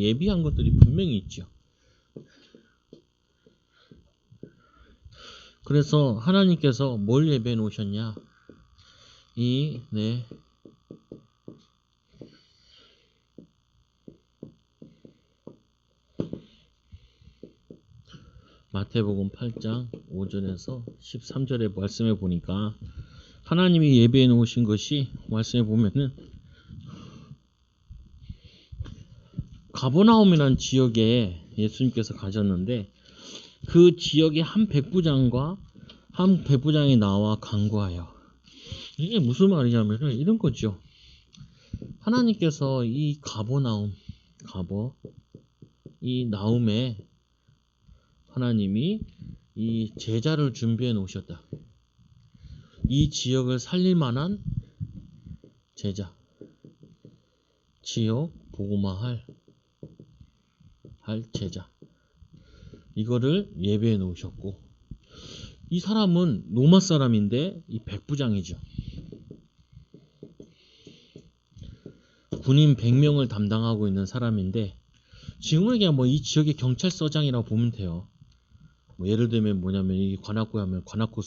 예비한 것들이 분명히 있죠. 그래서 하나님께서 뭘 예비해 놓으셨냐? 마태복음 8장 5절에서 13절의 말씀에 보니까 하나님이 예비해 놓으신 것이 말씀에 보면은 가버나움이라는 지역에 예수님께서 가셨는데 그 지역의 한 백부장과 한 백부장이 나와 간구하여. 이게 무슨 말이냐면은 이런 거죠. 하나님께서 이 이 나움에 하나님이 이 제자를 준비해 놓으셨다. 이 지역을 살릴 만한 제자, 지역 복음화할 제자, 이거를 예배해 놓으셨고, 이 사람은 로마 사람인데 이 백부장이죠. 군인 100명을 담당하고 있는 사람인데 지금은 그냥 뭐 이 지역의 경찰서장이라고 보면 돼요. 뭐 예를 들면 뭐냐면 이 관악구에 하면 관악구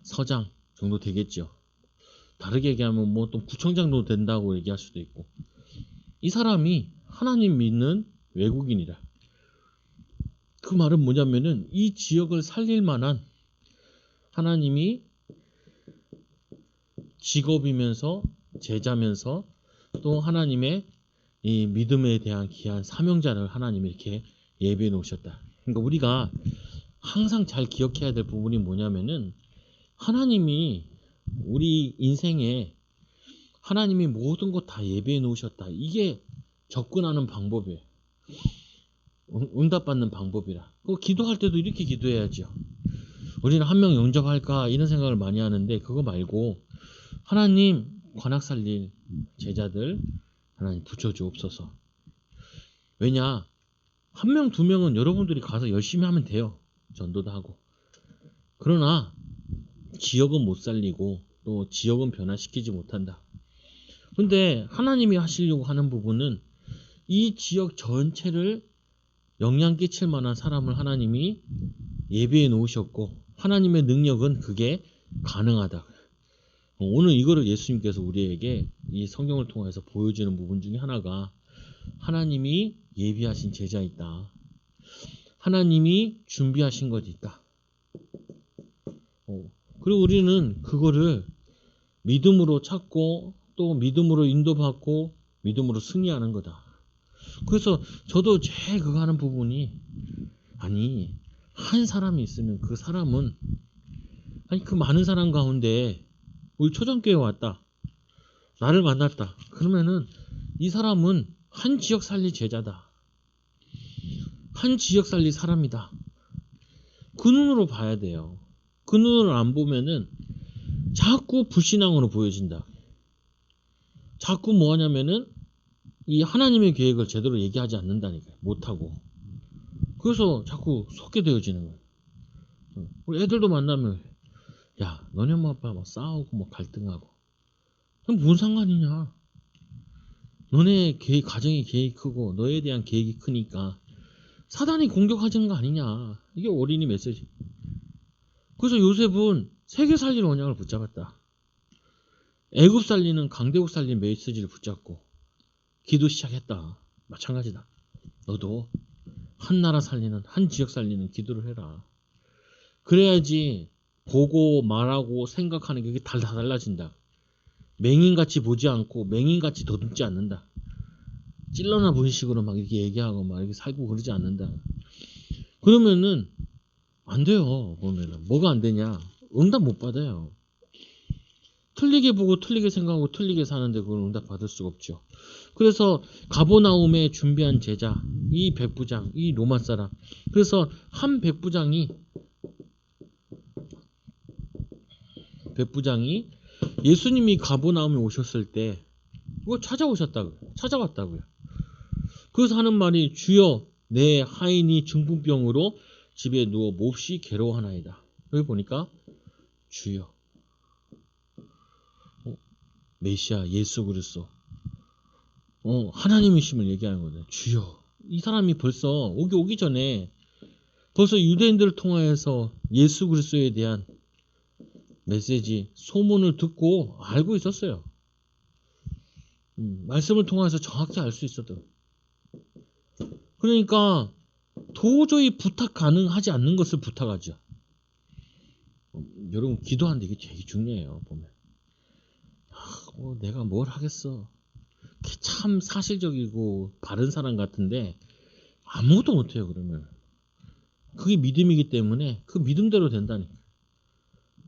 서장 정도 되겠죠. 다르게 얘기하면 뭐 또 구청장도 된다고 얘기할 수도 있고, 이 사람이 하나님 믿는 외국인이라. 그 말은 뭐냐면은 이 지역을 살릴 만한 하나님이 직업이면서 제자면서 또 하나님의 이 믿음에 대한 귀한 사명자를 하나님이 이렇게 예비해 놓으셨다. 그러니까 우리가 항상 잘 기억해야 될 부분이 뭐냐면은 하나님이 우리 인생에 하나님이 모든 것 다 예비해 놓으셨다. 이게 접근하는 방법이에요. 응답받는 방법이라. 기도할 때도 이렇게 기도해야죠. 우리는 한 명 영접할까 이런 생각을 많이 하는데 그거 말고 하나님 관악 살릴 제자들 하나님 붙여주옵소서. 왜냐, 한 명, 두 명은 여러분들이 가서 열심히 하면 돼요. 전도도 하고. 그러나 지역은 못 살리고 또 지역은 변화시키지 못한다. 근데 하나님이 하시려고 하는 부분은 이 지역 전체를 영향 끼칠 만한 사람을 하나님이 예비해 놓으셨고 하나님의 능력은 그게 가능하다. 오늘 이거를 예수님께서 우리에게 이 성경을 통해서 보여주는 부분 중에 하나가 하나님이 예비하신 제자 있다. 하나님이 준비하신 것이 있다. 그리고 우리는 그거를 믿음으로 찾고 또 믿음으로 인도받고 믿음으로 승리하는 거다. 그래서 저도 제일 그거 하는 부분이 아니 한 사람이 있으면 그 사람은 아니 그 많은 사람 가운데 우리 초정교회 왔다. 나를 만났다. 그러면은 이 사람은 한 지역 살릴 제자다. 한 지역 살릴 사람이다. 그 눈으로 봐야 돼요. 그 눈으로 안 보면은 자꾸 불신앙으로 보여진다. 자꾸 뭐 하냐면은 이 하나님의 계획을 제대로 얘기하지 않는다니까요. 못하고. 그래서 자꾸 속게 되어지는 거예요. 우리 애들도 만나면 야 너네 엄마 아빠 막 싸우고 뭐 갈등하고 그럼 뭔 상관이냐. 너네 가정의 계획이 크고 너에 대한 계획이 크니까 사단이 공격하는 거 아니냐. 이게 어린이 메시지. 그래서 요셉은 세계 살리는 언약을 붙잡았다. 애굽 살리는 강대국 살리는 메시지를 붙잡고 기도 시작했다. 마찬가지다. 너도 한 나라 살리는 한 지역 살리는 기도를 해라. 그래야지 보고 말하고 생각하는 게 다 달라진다. 맹인같이 보지 않고 맹인같이 더듬지 않는다. 찔러나 보는 식으로 막 이렇게 얘기하고 막 이렇게 살고 그러지 않는다. 그러면은 안 돼요. 보면은 뭐가 안 되냐? 응답 못 받아요. 틀리게 보고 틀리게 생각하고 틀리게 사는데 그걸 응답 받을 수가 없죠. 그래서 가버나움에 준비한 제자, 이 백부장, 이 로마 사람. 그래서 한 백부장이 예수님이 가버나움에 오셨을 때 그거 찾아왔다고요. 그래서 하는 말이 주여 내 하인이 중풍병으로 집에 누워 몹시 괴로워하나이다. 여기 보니까 주여 메시아 예수 그리스도 하나님이심을 얘기하는 거예요. 주여 이 사람이 벌써 오기 전에 벌써 유대인들을 통하여서 예수 그리스도에 대한 메시지, 소문을 듣고 알고 있었어요. 말씀을 통해서 정확히 알 수 있었던. 그러니까 도저히 부탁 가능하지 않는 것을 부탁하죠. 여러분 기도하는데 이게 되게 중요해요. 보면 내가 뭘 하겠어. 참 사실적이고 바른 사람 같은데 아무것도 못해요. 그러면 그게 믿음이기 때문에 그 믿음대로 된다니까.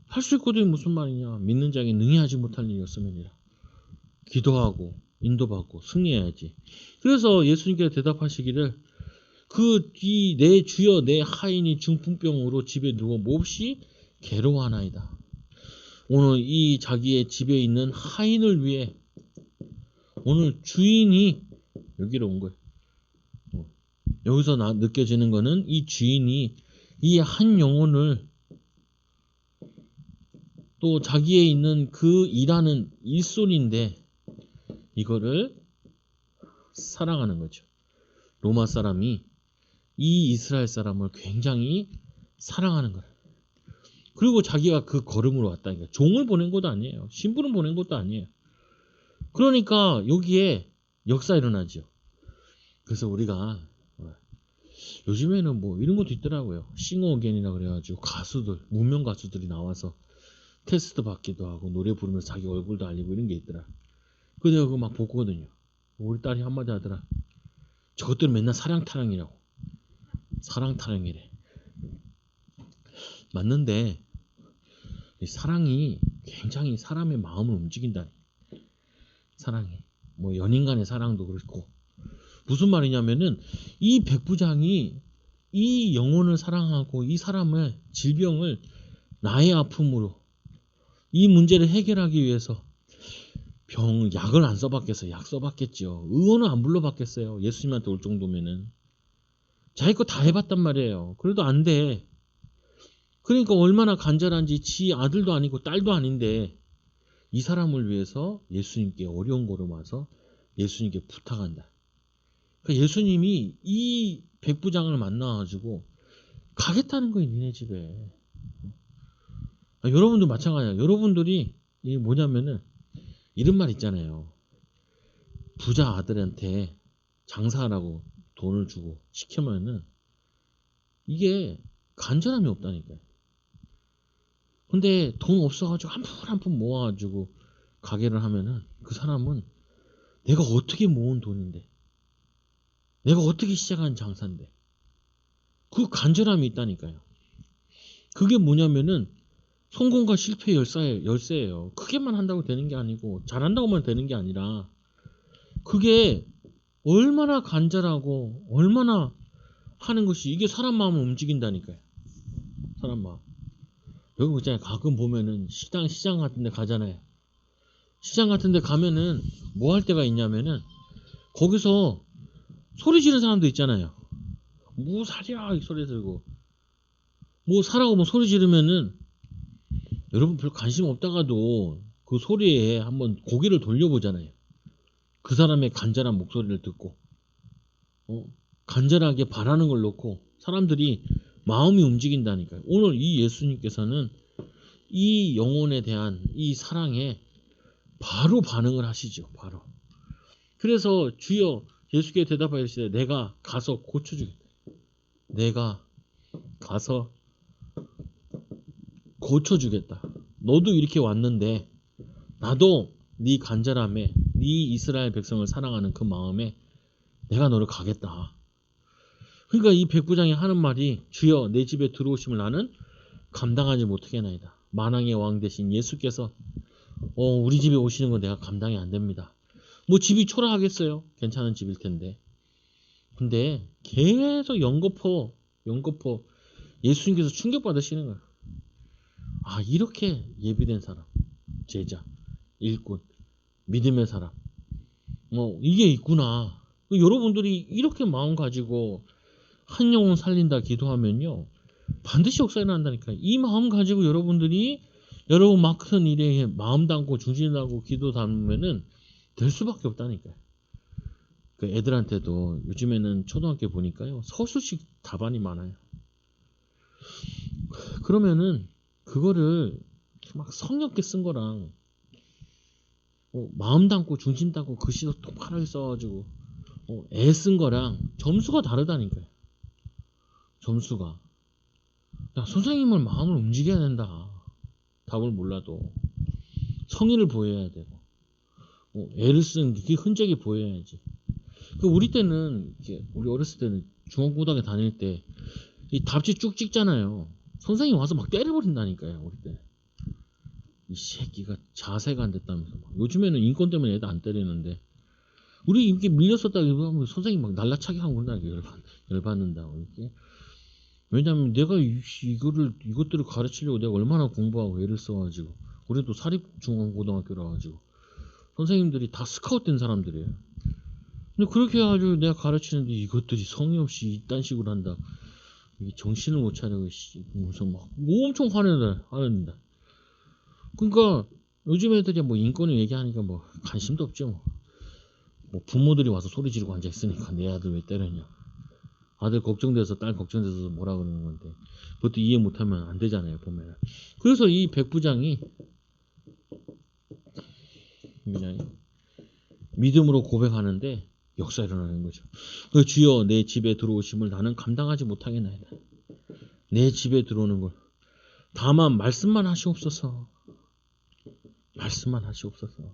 할 수 있거든요. 무슨 말이냐. 믿는 자에게 능히 하지 못할 일이 없음이니라. 기도하고 인도받고 승리해야지. 그래서 예수님께서 대답하시기를 내 주여 내 하인이 중풍병으로 집에 누워 몹시 괴로워하나이다. 오늘 이 자기의 집에 있는 하인을 위해 오늘 주인이 여기로 온 거예요. 여기서 느껴지는 거는 이 주인이 이 한 영혼을 또 자기에 있는 그 일하는 일손인데 이거를 사랑하는 거죠. 로마 사람이 이 이스라엘 사람을 굉장히 사랑하는 거예요. 그리고 자기가 그 걸음으로 왔다니까. 종을 보낸 것도 아니에요. 신부를 보낸 것도 아니에요. 그러니까 여기에 역사 일어나죠. 그래서 우리가 요즘에는 뭐 이런 것도 있더라고요. 싱어어게인이라 그래가지고 가수들, 무명 가수들이 나와서 테스트 받기도 하고 노래 부르면서 자기 얼굴도 알리고 이런 게 있더라. 그래서 내가 그거 막 보거든요. 우리 딸이 한마디 하더라. 저것들은 맨날 사랑타령이라고. 사랑타령이래. 맞는데 이 사랑이 굉장히 사람의 마음을 움직인다. 사랑이. 뭐 연인 간의 사랑도 그렇고. 무슨 말이냐면은 이 백부장이 이 영혼을 사랑하고 이 사람의 질병을 나의 아픔으로 이 문제를 해결하기 위해서 약을 안 써봤겠어요. 약 써봤겠죠. 의원은 안 불러봤겠어요. 예수님한테 올 정도면은. 자기 거 다 해봤단 말이에요. 그래도 안 돼. 그러니까 얼마나 간절한지 지 아들도 아니고 딸도 아닌데 이 사람을 위해서 예수님께 어려운 걸음 와서 예수님께 부탁한다. 그러니까 예수님이 이 백부장을 만나가지고 가겠다는 거예요. 니네 집에. 여러분도 마찬가지야. 여러분들이 이게 뭐냐면은 이런 말 있잖아요. 부자 아들한테 장사하라고 돈을 주고 시키면은 이게 간절함이 없다니까요. 근데 돈 없어가지고 한 푼 모아가지고 가게를 하면은 그 사람은 내가 어떻게 모은 돈인데 내가 어떻게 시작한 장사인데 그 간절함이 있다니까요. 그게 뭐냐면은 성공과 실패의 열쇠예요. 크게만 한다고 되는 게 아니고 잘한다고만 되는 게 아니라 그게 얼마나 간절하고 얼마나 하는 것이 이게 사람 마음을 움직인다니까요. 사람 마음. 여기 있잖아요. 가끔 보면은 시장 같은 데 가잖아요. 시장 같은 데 가면은 뭐 할 때가 있냐면은 거기서 소리 지르는 사람도 있잖아요. 뭐 사랴 이 소리 들고 뭐 사라고 뭐 소리 지르면은 여러분 별 관심 없다가도 그 소리에 한번 고개를 돌려보잖아요. 그 사람의 간절한 목소리를 듣고 간절하게 바라는 걸 놓고 사람들이 마음이 움직인다니까요. 오늘 이 예수님께서는 이 영혼에 대한 이 사랑에 바로 반응을 하시죠. 바로. 그래서 주여 예수께 대답하시되 내가 가서 고쳐주겠다. 내가 가서 고쳐주겠다. 너도 이렇게 왔는데 나도 네 간절함에 네 이스라엘 백성을 사랑하는 그 마음에 내가 너를 가겠다. 그러니까 이 백부장이 하는 말이 주여 내 집에 들어오심을 나는 감당하지 못하겠나이다. 만왕의 왕 대신 예수께서 우리 집에 오시는 건 내가 감당이 안 됩니다. 뭐 집이 초라하겠어요. 괜찮은 집일 텐데. 근데 계속 연거푸 예수님께서 충격받으시는 거예요. 아 이렇게 예비된 사람, 제자, 일꾼, 믿음의 사람 이게 있구나. 여러분들이 이렇게 마음 가지고 한 영혼 살린다 기도하면요 반드시 역사 일어난다니까요. 이 마음 가지고 여러분들이 여러분 막 큰 일에 마음 담고 중심 담고 기도 담으면은 될 수밖에 없다니까요. 그 애들한테도 요즘에는 초등학교 보니까요 서술식 답안이 많아요. 그러면은 그거를 막 성역게 쓴 거랑 마음 담고 중심 담고 글씨도 똑바르게 써가지고 애 쓴 거랑 점수가 다르다니까요. 점수가. 야, 선생님은 마음을 움직여야 된다. 답을 몰라도 성의를 보여야 되고 애를 쓴 그 흔적이 보여야지. 그 우리 때는 우리 어렸을 때는 중학고등학교 다닐 때 이 답지 쭉 찍잖아요. 선생님 와서 막 때려버린다니까요. 우리 때. 이 새끼가 자세가 안 됐다면서 막. 요즘에는 인권 때문에 애들 안 때리는데 우리 이렇게 밀렸었다 이러면 선생님 막 날라차게 하고 그런다. 열받는다고 이렇게. 왜냐면 내가 이것들을 가르치려고 내가 얼마나 공부하고 애를 써가지고 우리도 사립중앙고등학교라 가지고 선생님들이 다 스카웃 된 사람들이에요. 근데 그렇게 해가지고 내가 가르치는데 이것들이 성의 없이 이딴 식으로 한다. 이게 정신을 못 차리고 무슨 막 엄청 화낸다. 그러니까 요즘 애들이 뭐 인권을 얘기하니까 뭐 관심도 없죠. 뭐 부모들이 와서 소리 지르고 앉아 있으니까 내 아들 왜 때렸냐. 아들 걱정돼서 딸 걱정돼서 뭐라 그러는 건데 그것도 이해 못하면 안 되잖아요 보면. 그래서 이 백부장이 믿음으로 고백하는데 역사 일어나는 거죠. 그 주여 내 집에 들어오심을 나는 감당하지 못하겠나이다. 내 집에 들어오는 걸 다만 말씀만 하시옵소서. 말씀만 하시옵소서.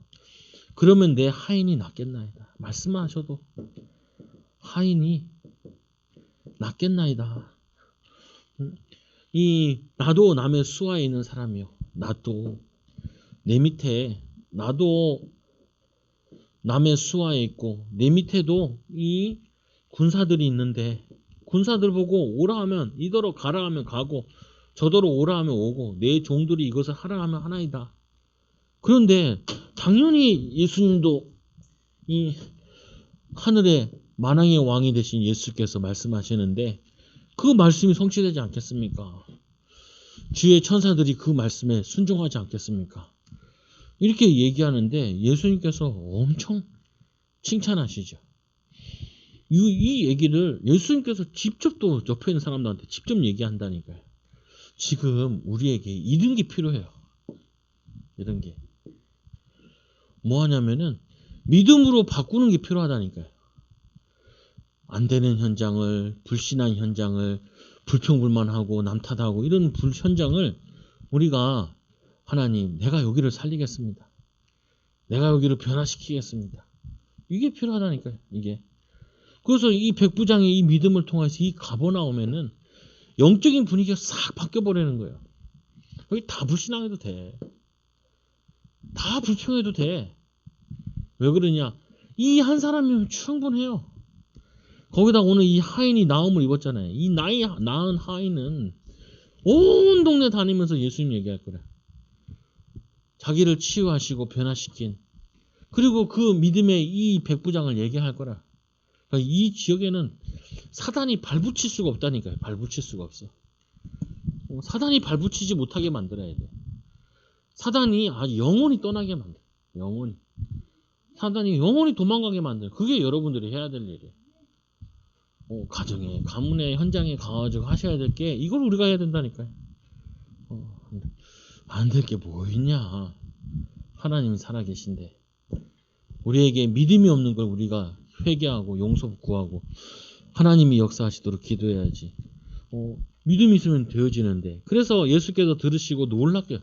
그러면 내 하인이 낫겠나이다. 말씀만 하셔도 하인이 낫겠나이다. 나도 남의 수하에 있는 사람이요. 나도 내 밑에 나도 남의 수하에 있고 내 밑에도 이 군사들이 있는데 군사들 보고 오라 하면 이더러 가라 하면 가고 저더러 오라 하면 오고 내 종들이 이것을 하라 하면 하나이다. 그런데 당연히 예수님도 이 하늘의 만왕의 왕이 되신 예수께서 말씀하시는데 그 말씀이 성취되지 않겠습니까? 주의 천사들이 그 말씀에 순종하지 않겠습니까? 이렇게 얘기하는데 예수님께서 엄청 칭찬하시죠. 이 얘기를 예수님께서 직접 또 옆에 있는 사람들한테 직접 얘기한다니까요. 지금 우리에게 이런 게 필요해요. 이런 게. 뭐 하냐면은 믿음으로 바꾸는 게 필요하다니까요. 안 되는 현장을, 불신한 현장을, 불평불만하고 남 탓하고 이런 현장을 우리가 하나님 내가 여기를 살리겠습니다. 내가 여기를 변화시키겠습니다. 이게 필요하다니까요. 이게. 그래서 이 백부장의 이 믿음을 통해서 이 가버나움에는 영적인 분위기가 싹 바뀌어버리는 거예요. 여기 다 불신앙해도 돼. 다 불평해도 돼. 왜 그러냐? 이 한 사람이면 충분해요. 거기다 오늘 이 하인이 나음을 입었잖아요. 이 낳은 하인은 온 동네 다니면서 예수님 얘기할 거래. 자기를 치유하시고 변화시킨 그리고 그 믿음의 이 백부장을 얘기할 거라. 그러니까 이 지역에는 사단이 발붙일 수가 없다니까요. 발붙일 수가 없어. 사단이 발붙이지 못하게 만들어야 돼. 사단이 아주 영원히 떠나게 만들어. 영원히. 사단이 영원히 도망가게 만들어. 그게 여러분들이 해야 될 일이에요. 가정에, 가문의 현장에 가가지고 하셔야 될 게 이걸 우리가 해야 된다니까요. 안 될 게 뭐 있냐. 하나님이 살아계신데 우리에게 믿음이 없는 걸 우리가 회개하고 용서 구하고 하나님이 역사하시도록 기도해야지. 믿음이 있으면 되어지는데 그래서 예수께서 들으시고 놀랍게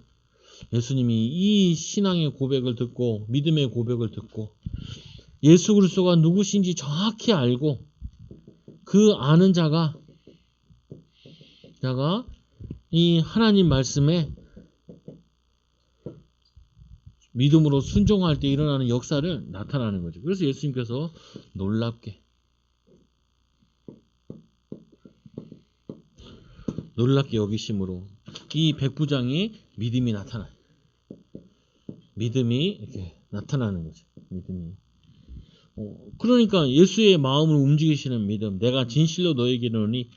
예수님이 이 신앙의 고백을 듣고 믿음의 고백을 듣고 예수 그리스도가 누구신지 정확히 알고 그 아는 자가 이 하나님 말씀에 믿음으로 순종할 때 일어나는 역사를 나타나는 거죠. 그래서 예수님께서 놀랍게 여기심으로 이 백부장이 믿음이 나타나요. 믿음이 이렇게 나타나는 거죠. 믿음이. 그러니까 예수의 마음을 움직이시는 믿음. 내가 진실로 너에게 이르노니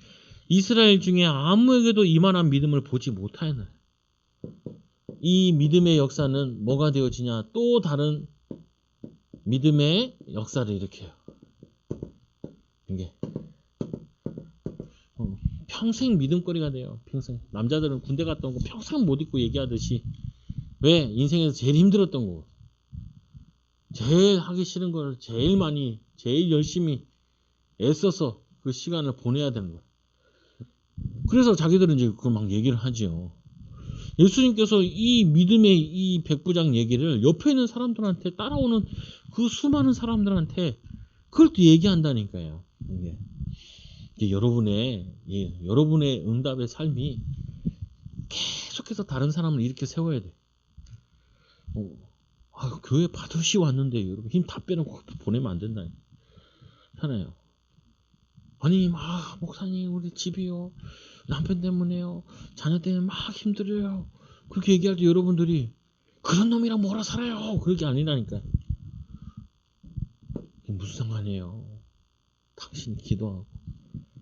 이스라엘 중에 아무에게도 이만한 믿음을 보지 못하였나요. 이 믿음의 역사는 뭐가 되어지냐? 또 다른 믿음의 역사를 일으켜요. 이게 평생 믿음거리가 돼요. 평생. 남자들은 군대 갔다 온 거 평생 못 잊고 얘기하듯이 왜? 인생에서 제일 힘들었던 거, 제일 하기 싫은 걸 제일 많이, 제일 열심히 애써서 그 시간을 보내야 되는 거야. 그래서 자기들은 이제 그걸 막 얘기를 하지요. 예수님께서 이 믿음의 이 백부장 얘기를 옆에 있는 사람들한테, 따라오는 그 수많은 사람들한테 그걸 또 얘기한다니까요. 이게 여러분의 응답의 삶이 계속해서 다른 사람을 이렇게 세워야 돼. 교회 받으시 왔는데 여러분 힘 다 빼놓고 보내면 안 된다. 하나요. 아니 목사님 우리 집이요, 남편 때문에요, 자녀 때문에 막 힘들어요, 그렇게 얘기할 때 여러분들이 그런 놈이랑 뭐라 살아요, 그렇게 아니라니까. 무슨 상관이에요. 당신이 기도하고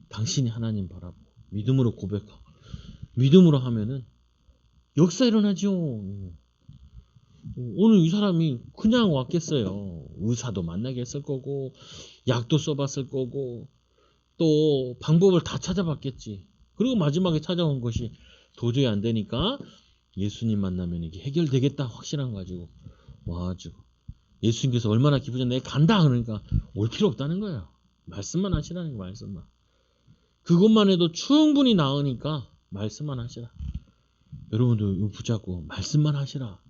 당신이 하나님 바라보고 믿음으로 고백하고 믿음으로 하면은 역사 일어나죠. 오늘 이 사람이 그냥 왔겠어요. 의사도 만나게 했을 거고 약도 써봤을 거고 또 방법을 다 찾아봤겠지. 그리고 마지막에 찾아온 것이 도저히 안 되니까 예수님 만나면 이게 해결되겠다 확신한 거 가지고 와가지고 예수님께서 얼마나 기쁘죠. 내가 간다 그러니까 올 필요 없다는 거예요. 말씀만 하시라는 거. 말씀만. 그것만 해도 충분히 나으니까 말씀만 하시라. 여러분도 이거 붙잡고 말씀만 하시라.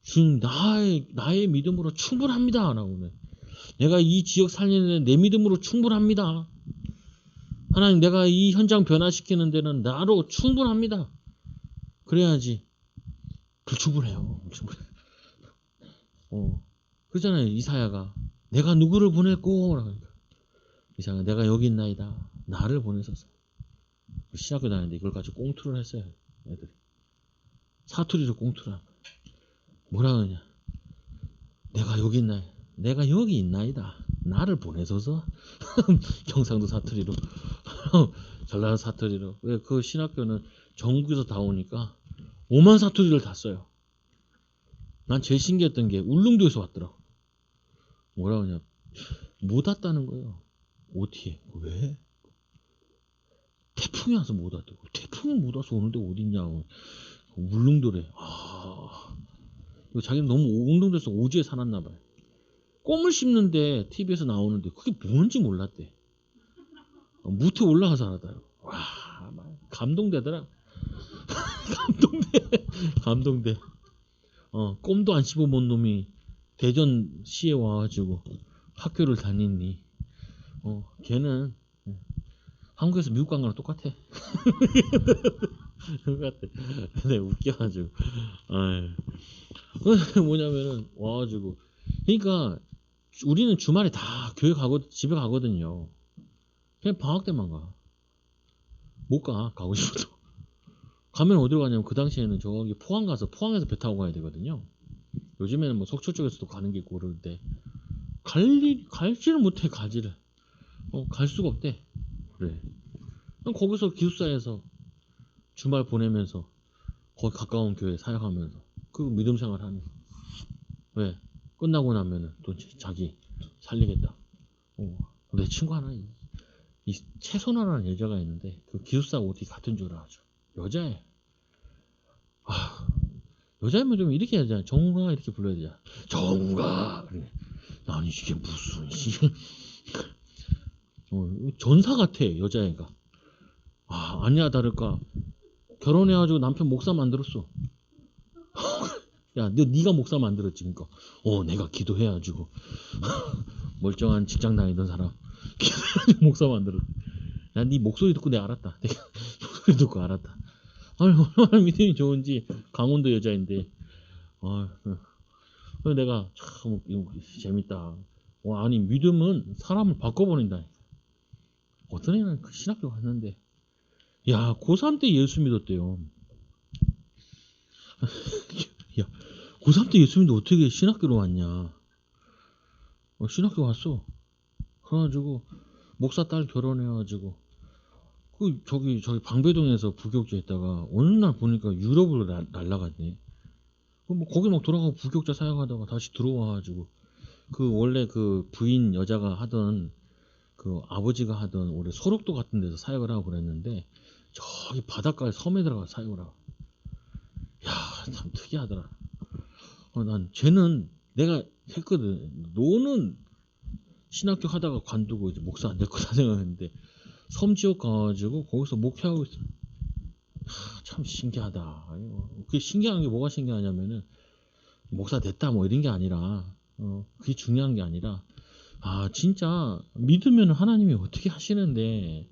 주님 나의 믿음으로 충분합니다. 라고. 내가 이 지역 살리는 데 내 믿음으로 충분합니다. 하나님 내가 이 현장 변화시키는 데는 나로 충분합니다. 그래야지. 불충분해요. 불충분해. 그러잖아요. 이사야가 내가 누구를 보냈고 그러니까. 이사야가 내가 여기 있나이다. 나를 보내소서. 신학교 다니는데 이걸 가지고 꽁투를 했어요. 애들이. 사투리로 꽁투를. 뭐라 그러냐. 내가 여기 있나이다. 내가 여기 있나이다. 나를 보내소서. 경상도 사투리로. 전라도 사투리로. 왜 그 신학교는 전국에서 다 오니까 5만 사투리를 다 써요. 난 제일 신기했던 게 울릉도에서 왔더라고. 뭐라 그러냐. 못 왔다는 거예요. 어떻게? 왜? 태풍이 와서 못 왔다고. 태풍이 못 와서 오는데 어딨냐고. 울릉도래. 자기는 너무 울릉도에서 오지에 살았나 봐요. 껌을 씹는데 TV에서 나오는데 그게 뭔지 몰랐대. 무태 올라가서 알았다. 와, 감동되더라. 감동돼. 껌도 안 씹어본 놈이 대전시에 와가지고 학교를 다니니 걔는 한국에서 미국 간 거랑 똑같아. 똑같아. 근데 웃겨가지고. 뭐냐면은 와가지고 그러니까 우리는 주말에 다 교회 집에 가거든요. 그냥 방학 때만 가. 못 가. 가고 싶어도. 가면 어디로 가냐면 그 당시에는 저기 포항 가서 포항에서 배 타고 가야 되거든요. 요즘에는 뭐 속초 쪽에서도 가는 게 있고 그러는데 갈지를 못해. 가지를. 갈 수가 없대. 그래. 거기서 기숙사에서 주말 보내면서 거기 가까운 교회 사역하면서 그 믿음 생활하는. 왜? 끝나고 나면은 또 자기 살리겠다. 내 친구 하나 이 채선화라는 여자가 있는데 그 기숙사 어디 같은 줄 알아죠. 여자애. 여자애면 좀 이렇게 해야 되잖아. 정우가 이렇게 불러야 되잖아. 정우가. 아니 이게 무슨 전사 같아 여자애가. 아니야 다를까 결혼해가지고 남편 목사 만들었어. 야, 네가 목사 만들었지. 그러니까 내가 기도해가지고 멀쩡한 직장 다니던 사람 기도해가지고 목사 만들었어. 야, 네 목소리 듣고 내가 알았다. 내가 목소리 듣고 알았다. 아니 얼마나 믿음이 좋은지. 강원도 여자인데. 그래서 내가 참 재밌다. 아니 믿음은 사람을 바꿔버린다. 어떤 애는 그 신학교 갔는데 야 고3 때 예수 믿었대요. 야 고3 때 예수 믿는데 어떻게 신학교로 왔냐. 신학교 왔어. 그래가지고 목사 딸 결혼해가지고 저기 방배동에서 부교육자 했다가 어느 날 보니까 유럽으로 날라갔네. 뭐 거기 막 돌아가고 부교육자 사역하다가 다시 들어와가지고 그 원래 그 부인 여자가 하던 그 아버지가 하던 원래 소록도 같은 데서 사역을 하고 그랬는데 저기 바닷가에 섬에 들어가 사역을 하고. 야, 참 특이하더라. 난 쟤는 내가 했거든. 너는 신학교 하다가 관두고 이제 목사 안 될 거다 생각했는데 섬 지역 가가지고 거기서 목회하고 있어. 참 신기하다. 그게 신기한 게 뭐가 신기하냐면은 목사 됐다 뭐 이런 게 아니라 그게 중요한 게 아니라 진짜 믿으면 하나님이 어떻게 하시는데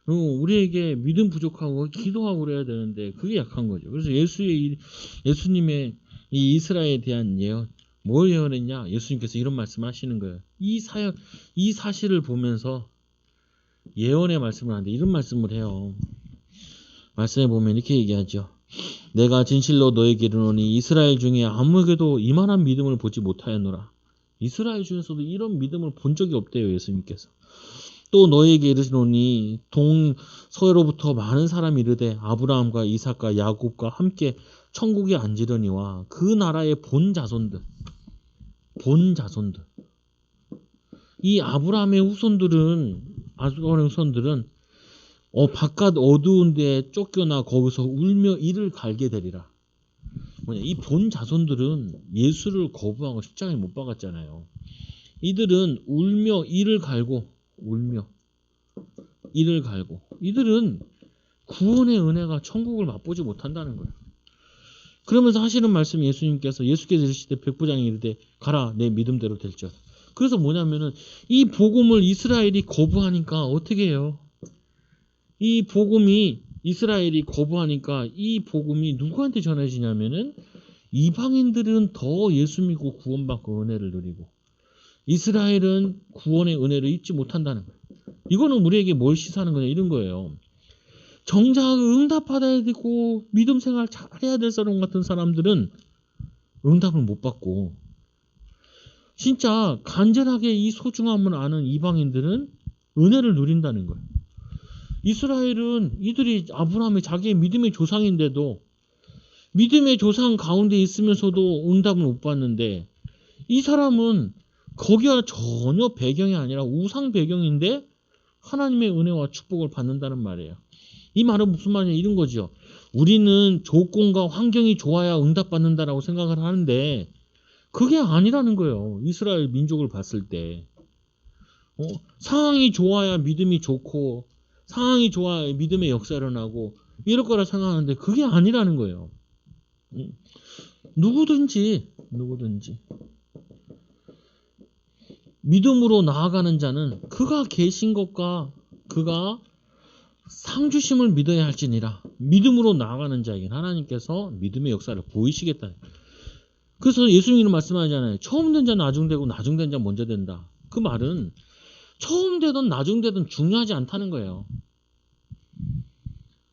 우리에게 믿음 부족하고 기도하고 그래야 되는데 그게 약한 거죠. 그래서 예수님의 이 이스라엘에 대한 예언 뭘 예언했냐? 예수님께서 이런 말씀하시는 거예요. 이 사실을 보면서 예언의 말씀을 하는데 이런 말씀을 해요. 말씀에 보면 이렇게 얘기하죠. 내가 진실로 너에게 이르노니 이스라엘 중에 아무에게도 이만한 믿음을 보지 못하였노라. 이스라엘 중에서도 이런 믿음을 본 적이 없대요. 예수님께서. 또 너에게 이르시노니 동서로부터 많은 사람이 이르되 아브라함과 이삭과 야곱과 함께 천국에 앉으려니와 그 나라의 본 자손들 이 아브라함의 후손들은 바깥 어두운 데에 쫓겨나 거기서 울며 이를 갈게 되리라. 뭐냐, 이 본 자손들은 예수를 거부하고 십자가에 못 박았잖아요. 이들은 울며 이를 갈고 이들은 구원의 은혜가 천국을 맛보지 못한다는 거예요. 그러면서 하시는 말씀 예수께서 이르시되 백부장이 이르되 가라 내 믿음대로 될지어다. 그래서 뭐냐면은 이 복음을 이스라엘이 거부하니까 어떻게 해요? 이 복음이 이스라엘이 거부하니까 이 복음이 누구한테 전해지냐면은 이방인들은 더 예수 믿고 구원받고 은혜를 누리고 이스라엘은 구원의 은혜를 잊지 못한다는 거예요. 이거는 우리에게 뭘 시사하는 거냐 이런 거예요. 정작 응답받아야 되고 믿음 생활 잘해야 될 사람 같은 사람들은 응답을 못 받고 진짜 간절하게 이 소중함을 아는 이방인들은 은혜를 누린다는 거예요. 이스라엘은 이들이 아브라함의 자기의 믿음의 조상인데도 믿음의 조상 가운데 있으면서도 응답을 못 받는데 이 사람은 거기와 전혀 배경이 아니라 우상 배경인데 하나님의 은혜와 축복을 받는다는 말이에요. 이 말은 무슨 말이냐 이런 거죠. 우리는 조건과 환경이 좋아야 응답받는다라고 생각을 하는데 그게 아니라는 거예요. 이스라엘 민족을 봤을 때 상황이 좋아야 믿음이 좋고 상황이 좋아야 믿음의 역사를 일어나고 이럴 거라 생각하는데 그게 아니라는 거예요. 누구든지 믿음으로 나아가는 자는 그가 계신 것과 그가 상 주심을 믿어야 할지니라. 믿음으로 나아가는 자에게는 하나님께서 믿음의 역사를 보이시겠다. 그래서 예수님은 말씀하잖아요. 처음 된 자 나중되고 나중된 자 먼저 된다. 그 말은 처음 되든 나중되든 중요하지 않다는 거예요.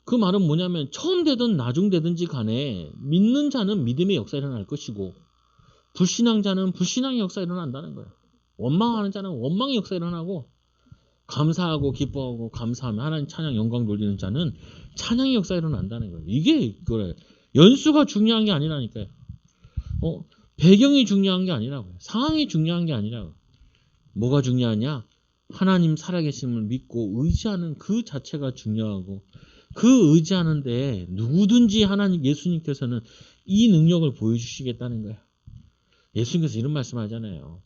그 말은 뭐냐면 처음 되든 나중되든지 간에 믿는 자는 믿음의 역사가 일어날 것이고 불신앙자는 불신앙의 역사가 일어난다는 거예요. 원망하는 자는 원망의 역사가 일어나고 감사하고 기뻐하고 감사하며 하나님 찬양 영광 돌리는 자는 찬양의 역사가 일어난다는 거예요. 이게 그래요. 연수가 중요한 게 아니라니까요. 배경이 중요한 게 아니라고요. 상황이 중요한 게 아니라고요. 뭐가 중요하냐? 하나님 살아계심을 믿고 의지하는 그 자체가 중요하고 그 의지하는데 누구든지 하나님 예수님께서는 이 능력을 보여주시겠다는 거예요. 예수님께서 이런 말씀하잖아요.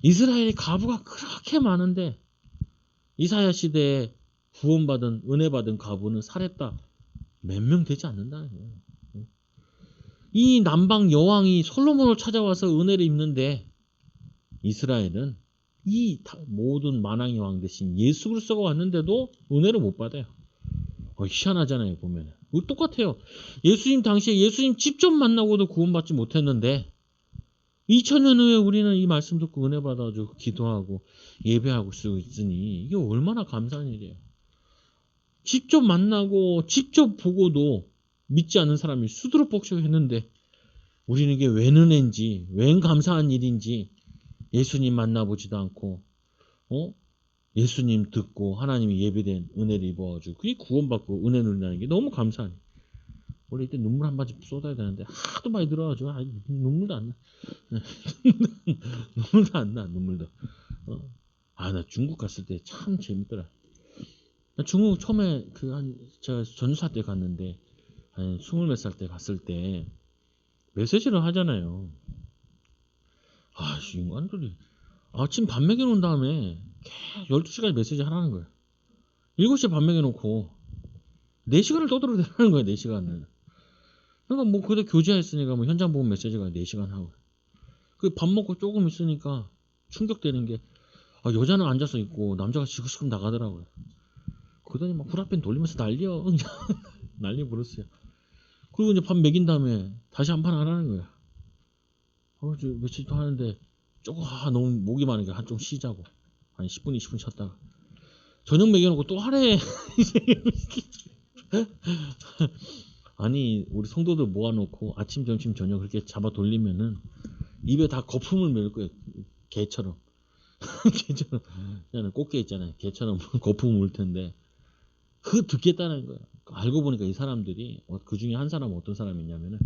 이스라엘의 과부가 그렇게 많은데 이사야 시대에 구원받은 은혜받은 과부는 살했다. 몇 명 되지 않는다는 거예요. 이 남방 여왕이 솔로몬을 찾아와서 은혜를 입는데 이스라엘은 이 모든 만왕의 왕 대신 예수 그리스도가 왔는데도 은혜를 못 받아요. 희한하잖아요. 보면 똑같아요. 예수님 당시에 예수님 직접 만나고도 구원받지 못했는데 2000년 후에 우리는 이 말씀 듣고 은혜 받아가지고 기도하고 예배하고 쓰고 있으니 이게 얼마나 감사한 일이에요. 직접 만나고 직접 보고도 믿지 않는 사람이 수두룩 뻑쇼했는데 우리는 이게 웬 은혜인지 웬 감사한 일인지 예수님 만나보지도 않고 예수님 듣고 하나님이 예배된 은혜를 입어가지고 그게 구원받고 은혜 누린다는 게 너무 감사해요. 원래 이때 눈물 한 바지 쏟아야 되는데 하도 많이 들어가지고 눈물도 안 나. 눈물도 안 나. 눈물도. 나 중국 갔을 때 참 재밌더라. 나 중국 처음에 제가 전사 때 갔는데 한 20몇 살 때 갔을 때 메시지를 하잖아요. 이 인간들이 아침 밥 먹여놓은 다음에 12시까지 메시지 하라는 거야. 7시에 밥 먹여놓고 4시간을 떠들어대라는 거야. 4시간을. 그러니까 뭐 그때 교제했으니까 뭐 현장 보험 메시지가 4시간 하고 그 밥 먹고 조금 있으니까 충격되는 게 여자는 앉아서 있고 남자가 지그시금 나가더라고요. 그러더니 막 후라펜 돌리면서 난리여. 그냥 난리 부르스요. 그리고 이제 밥 먹인 다음에 다시 한 판 하라는 거야. 저 며칠 또 하는데 조금 너무 목이 많으니까 한좀 쉬자고 한 10분 20분 쉬었다가 저녁 먹여놓고 또 하래. 아니 우리 성도들 모아놓고 아침 점심 저녁 그렇게 잡아 돌리면은 입에 다 거품을 넣을 거예요. 개처럼. 개처럼 꽃게 있잖아요. 개처럼 거품 물 텐데 그거 듣겠다는 거야. 알고 보니까 이 사람들이 그 중에 한 사람은 어떤 사람이냐면은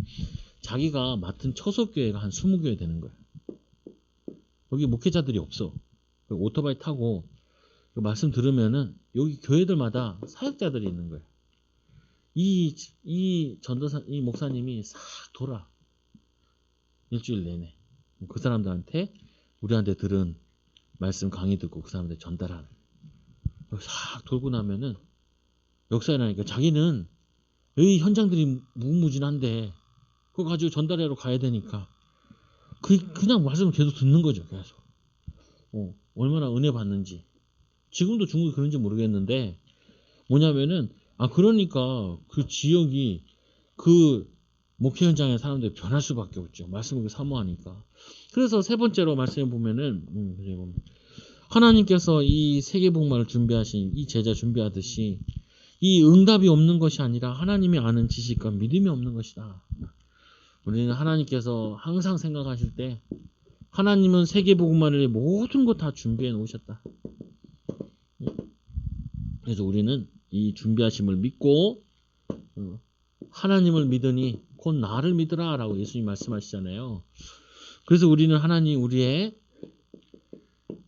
자기가 맡은 처소교회가 한 20교회 되는 거야. 여기 목회자들이 없어. 오토바이 타고 말씀 들으면은 여기 교회들마다 사역자들이 있는 거야. 이 전도사, 이 목사님이 싹 돌아. 일주일 내내. 그 사람들한테 우리한테 들은 말씀 강의 듣고 그 사람한테 전달하는. 싹 돌고 나면은 역사에 나니까 자기는 여기 현장들이 무궁무진한데 그거 가지고 전달하러 가야 되니까 그냥 말씀을 계속 듣는 거죠. 계속. 얼마나 은혜 받는지. 지금도 중국이 그런지 모르겠는데 뭐냐면은 그러니까 그 지역이 그 목회 현장의 사람들이 변할 수밖에 없죠. 말씀을 사모하니까. 그래서 세 번째로 말씀해 보면은 하나님께서 이 세계복음을 준비하신 이 제자 준비하듯이 이 응답이 없는 것이 아니라 하나님이 아는 지식과 믿음이 없는 것이다. 우리는 하나님께서 항상 생각하실 때 하나님은 세계복음만을 모든 것 다 준비해 놓으셨다. 그래서 우리는 이 준비하심을 믿고 하나님을 믿으니 곧 나를 믿으라 라고 예수님 말씀하시잖아요. 그래서 우리는 하나님 우리의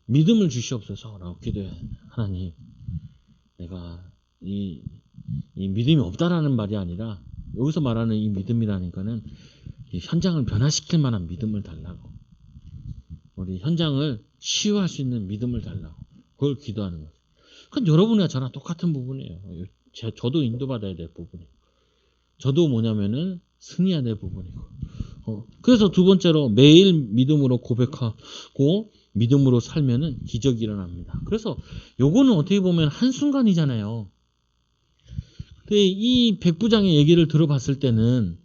믿음을 주시옵소서 라고 기도해요. 하나님 내가 이 믿음이 없다라는 말이 아니라 여기서 말하는 이 믿음이라니까는 이 현장을 변화시킬 만한 믿음을 달라고. 우리 현장을 치유할 수 있는 믿음을 달라고. 그걸 기도하는 거예요. 그건 여러분이나 저랑 똑같은 부분이에요. 저도 인도받아야 될 부분이에요. 저도 뭐냐면은 승리해야 될 부분이고. 그래서 두 번째로 매일 믿음으로 고백하고 믿음으로 살면은 기적이 일어납니다. 그래서 요거는 어떻게 보면 한순간이잖아요. 근데 이 백부장의 얘기를 들어봤을 때는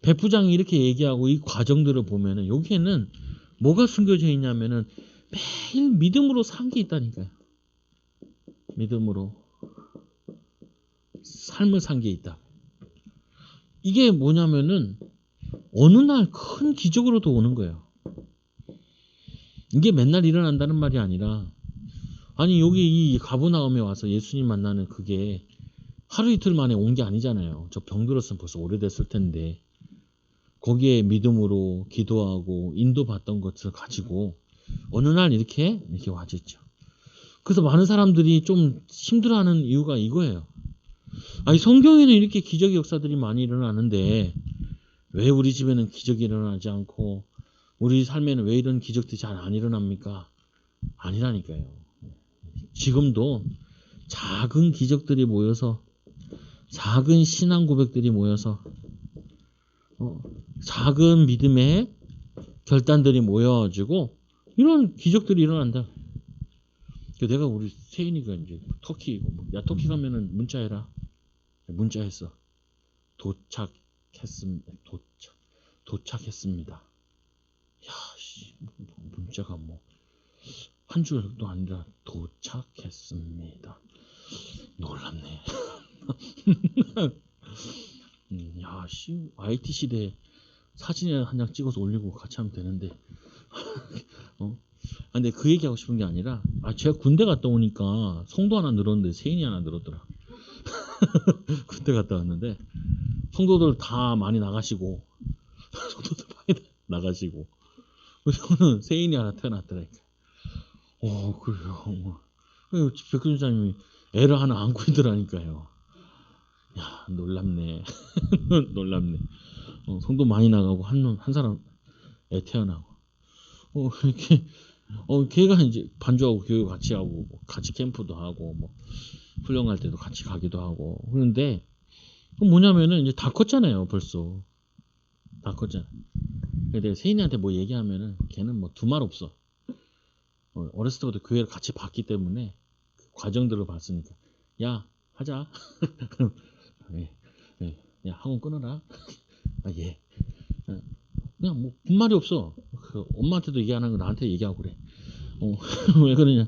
백부장이 이렇게 얘기하고 이 과정들을 보면은 여기에는 뭐가 숨겨져 있냐면은 매일 믿음으로 산 게 있다니까요. 믿음으로 삶을 산 게 있다. 이게 뭐냐면은 어느 날 큰 기적으로도 오는 거예요. 이게 맨날 일어난다는 말이 아니라 아니 여기 이 가버나움에 와서 예수님 만나는 그게 하루 이틀 만에 온 게 아니잖아요. 저 병들었으면 벌써 오래됐을 텐데 거기에 믿음으로 기도하고 인도받던 것을 가지고 어느 날 이렇게 와졌죠. 그래서 많은 사람들이 좀 힘들어하는 이유가 이거예요. 아니 성경에는 이렇게 기적의 역사들이 많이 일어나는데 왜 우리 집에는 기적이 일어나지 않고 우리 삶에는 왜 이런 기적들이 잘 안 일어납니까? 아니라니까요. 지금도 작은 기적들이 모여서 작은 신앙 고백들이 모여서 작은 믿음의 결단들이 모여가지고 이런 기적들이 일어난다. 내가 우리 세인이가 이제 터키 터키 가면은 문자해라. 문자했어. 도착했습니다. 야, 문자가 뭐 한 줄도 아니라 도착했습니다. 놀랍네. 야, IT 시대에 사진에 한 장 찍어서 올리고 같이 하면 되는데. 근데 그 얘기하고 싶은 게 아니라 제가 군대 갔다 오니까 성도 하나 늘었는데 세인이 하나 늘었더라. 그때 갔다 왔는데 성도들 다 많이 나가시고 성도들 많이 나가시고 그래서 저는 세인이 하나 태어났더라니까. 그래요. 백교수장님이 애를 하나 안고 있더라니까요. 야, 놀랍네. 놀랍네. 성도 많이 나가고 한 사람 애 태어나고. 이렇게 걔가 이제 반주하고 교육 같이 하고 같이 캠프도 하고 뭐 훈련 갈 때도 같이 가기도 하고. 그런데 뭐냐면은 이제 다 컸잖아요, 벌써. 다 컸잖아. 근데 세인이한테 뭐 얘기하면은 걔는 뭐 두 말 없어. 어렸을 때부터 교회를 같이 봤기 때문에 그 과정들을 봤으니까 야 하자. 그럼 예, 예. 야 학원 끊어라. 예. 그냥 뭐 분말이 없어. 그 엄마한테도 얘기 안 하고 나한테 얘기하고 그래. 왜 그러냐?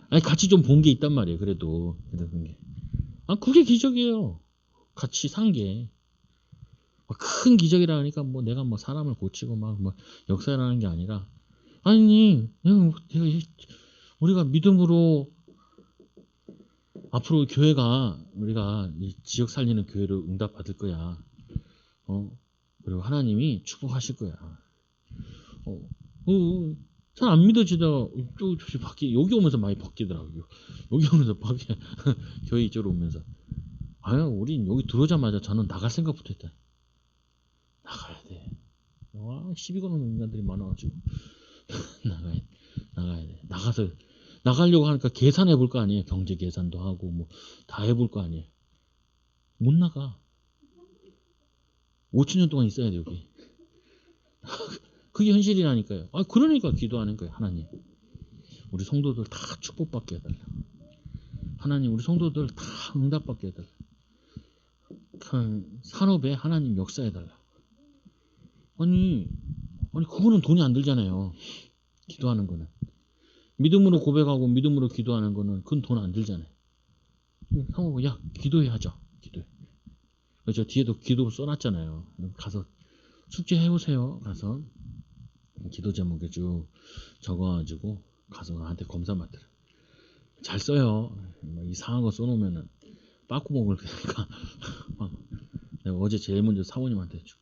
아니 같이 좀 본 게 있단 말이에요. 그래도 게. 그게 기적이에요. 같이 산 게. 큰 기적이라 하니까 뭐 내가 뭐 사람을 고치고 막 뭐 역사라는 게 아니라 아니 우리가 믿음으로 앞으로 교회가 우리가 이 지역 살리는 교회로 응답받을 거야. 그리고 하나님이 축복하실 거야. 잘 안 믿어지다가 또 바뀌 여기 오면서 많이 바뀌더라고요. 여기 오면서 바뀌 교회 이쪽으로 오면서 우린 여기 들어오자마자 저는 나갈 생각부터 했다. 나가야 돼. 시비 거는 인간들이 많아가지고 나가야 돼. 나가려고 하니까 계산해 볼 거 아니에요. 경제 계산도 하고 뭐 다 해볼 거 아니에요. 못 나가. 5천 년 동안 있어야 돼 여기. 그게 현실이라니까요. 그러니까 기도하는 거예요. 하나님 우리 성도들 다 축복받게 해달라. 하나님 우리 성도들 다 응답받게 해달라. 산업에 하나님 역사해달라. 아니 그거는 돈이 안 들잖아요. 기도하는 거는 믿음으로 고백하고 믿음으로 기도하는 거는 그건 돈 안 들잖아요. 형하고 야 기도해 하자. 기도해. 저 뒤에도 기도 써놨잖아요. 가서 숙제해 오세요. 가서 기도 제목에 쭉 적어가지고 가서 나한테 검사 맡으라. 잘 써요. 이상한 거 써놓으면은 빠꾸 먹을 거니까. 내가 어제 제일 먼저 사모님한테 줘.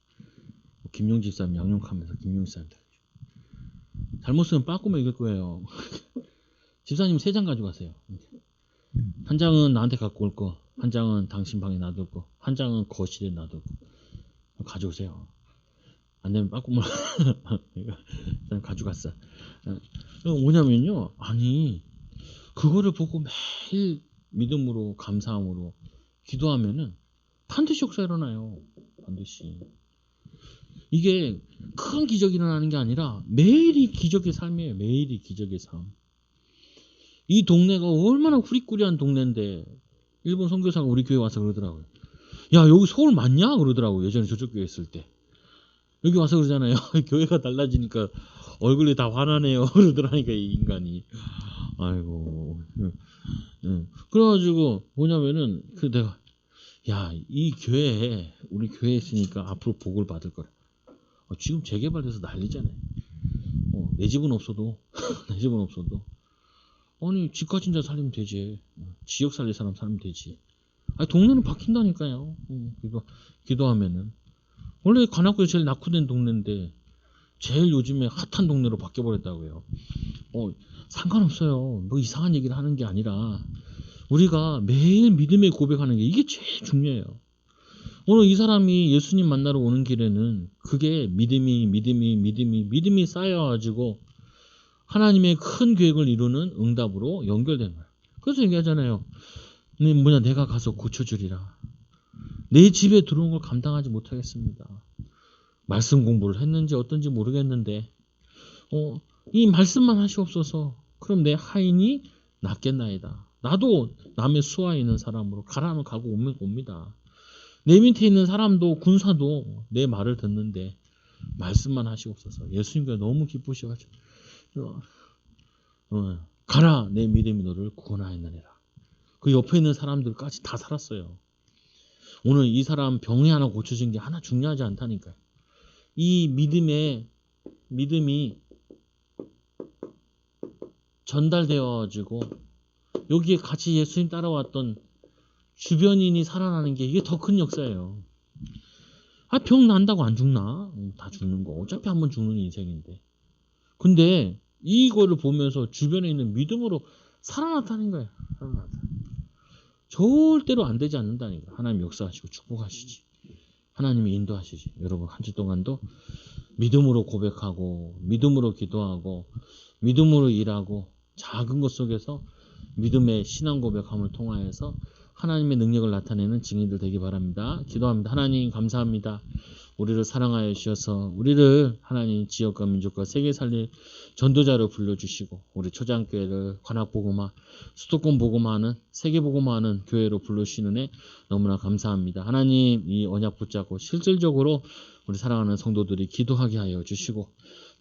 김용지 집사님 양육하면서 김용지 집사님한테 잘못 쓰면 빠꾸 먹일 거예요. 집사님 3장 가져가세요. 한 장은 나한테 갖고 올 거, 한 장은 당신 방에 놔둘 거, 한 장은 거실에 놔둘 거. 가져오세요. 안 되면 빠꾸만 가져갔어. 뭐냐면요. 그거를 보고 매일 믿음으로 감사함으로 기도하면은 반드시 역사 일어나요. 반드시. 이게 큰 기적이 일어나는 게 아니라 매일이 기적의 삶이에요. 매일이 기적의 삶. 이 동네가 얼마나 후리꾸리한 동네인데 일본 선교사가 우리 교회 와서 그러더라고요. 야 여기 서울 맞냐? 그러더라고요. 예전에 저쪽 교회 있을 때. 여기 와서 그러잖아요. 교회가 달라지니까 얼굴이 다 환하네요. 그러더라니까 이 인간이. 아이고. 그래가지고 뭐냐면은 내가 이 교회에 우리 교회에 있으니까 앞으로 복을 받을 거라. 지금 재개발돼서 난리잖아요. 내 집은 없어도 내 집은 없어도 아니 집 가진 자 살리면 되지. 지역 살릴 사람 살면 되지. 동네는 바뀐다니까요. 기도하면은 원래 관악구에 제일 낙후된 동네인데 제일 요즘에 핫한 동네로 바뀌어버렸다고요. 상관없어요. 뭐 이상한 얘기를 하는 게 아니라 우리가 매일 믿음의 고백하는 게 이게 제일 중요해요. 오늘 이 사람이 예수님 만나러 오는 길에는 그게 믿음이 쌓여가지고 하나님의 큰 계획을 이루는 응답으로 연결된 거예요. 그래서 얘기하잖아요. 내가 가서 고쳐주리라. 내 집에 들어온 걸 감당하지 못하겠습니다. 말씀 공부를 했는지 어떤지 모르겠는데 이 말씀만 하시옵소서. 그럼 내 하인이 낫겠나이다. 나도 남의 수하에 있는 사람으로 가라면 가고 오면 옵니다. 내 밑에 있는 사람도 군사도 내 말을 듣는데 말씀만 하시옵소서. 예수님께서 너무 기쁘셔가지고 가라 내 믿음이 너를 구원하였느니라. 그 옆에 있는 사람들까지 다 살았어요. 오늘 이 사람 병이 하나 고쳐진 게 하나 중요하지 않다니까요. 이 믿음이 전달되어 가지고 여기에 같이 예수님 따라왔던 주변인이 살아나는 게 이게 더 큰 역사예요. 병 난다고 안 죽나? 다 죽는 거. 어차피 한번 죽는 인생인데. 근데 이거를 보면서 주변에 있는 믿음으로 살아났다는 거야. 살아났다. 절대로 안 되지 않는다니까. 하나님 역사하시고 축복하시지. 하나님이 인도하시지. 여러분 한 주 동안도 믿음으로 고백하고 믿음으로 기도하고 믿음으로 일하고 작은 것 속에서 믿음의 신앙 고백함을 통하여서 하나님의 능력을 나타내는 증인들 되기 바랍니다. 기도합니다. 하나님 감사합니다. 우리를 사랑하여 주셔서 우리를 하나님 지역과 민족과 세계 살릴 전도자로 불러주시고 우리 초장교회를 관악복음화 수도권 복음화하는 세계 복음화하는 교회로 불러주시는 애 너무나 감사합니다. 하나님 이 언약 붙잡고 실질적으로 우리 사랑하는 성도들이 기도하게 하여 주시고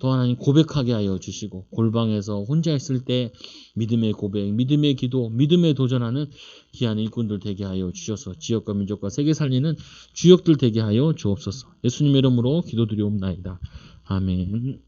또 하나님 고백하게 하여 주시고 골방에서 혼자 있을 때 믿음의 고백, 믿음의 기도, 믿음에 도전하는 귀한 일꾼들 되게 하여 주셔서 지역과 민족과 세계 살리는 주역들 되게 하여 주옵소서. 예수님의 이름으로 기도드리옵나이다. 아멘.